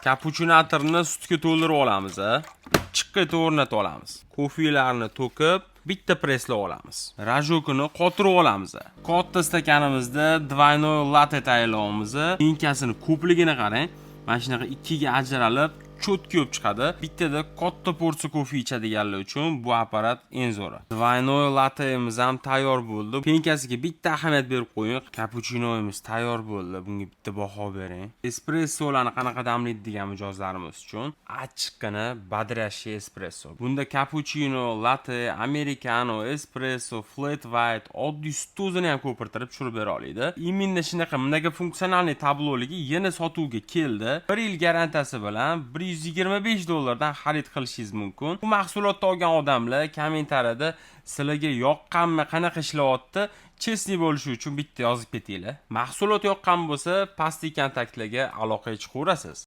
Kapuchinatorni sutga to'ldirib olamiz, chiqqa o'rnatib olamiz. Kofelarni to'kib, bitta presslab olamiz. Rajokini qotirib olamiz. Katta stakanimizda двойной latte tayyorlaymiz. Pinkasini ko'pligini qarang. Mana shunaqa ikkiga ajralib, cho'tki bo'lib chiqadi. Bittada katta porsiya kofe ichadiganlar uchun bu apparat eng zo'ri. Двойной latte'imiz ham tayyor bo'ldi. Pinkasiga bitta ahamiyat berib qo'ying. Kapuchinoimiz tayyor bo'ldi. Bunga bitta baho bering. Espressolarni qanaqa damlaydi degan mijozlarimiz uchun achchiqqina boдрящий espresso. Bunda cappuccino, latte, americano, espresso, flat white, oddiy sut o'zini ham ko'pirtirib tushirib bera oladi. Именно shunaqa mnogofunktsionalniy tabloligi yana sotuvga keldi. 1 yil garantiyasi bilan $125 xarid qilishingiz mumkin. Bu mahsulotni olgan odamlar kommentariyada sizlarga yoqqanmi, qanaqa ishlayapti, chestniy bo'lishi uchun bitta yozib ketinglar. Mahsulot yoqqan bo'lsa, pastki kontaktlarga aloqaga chiqaverasiz.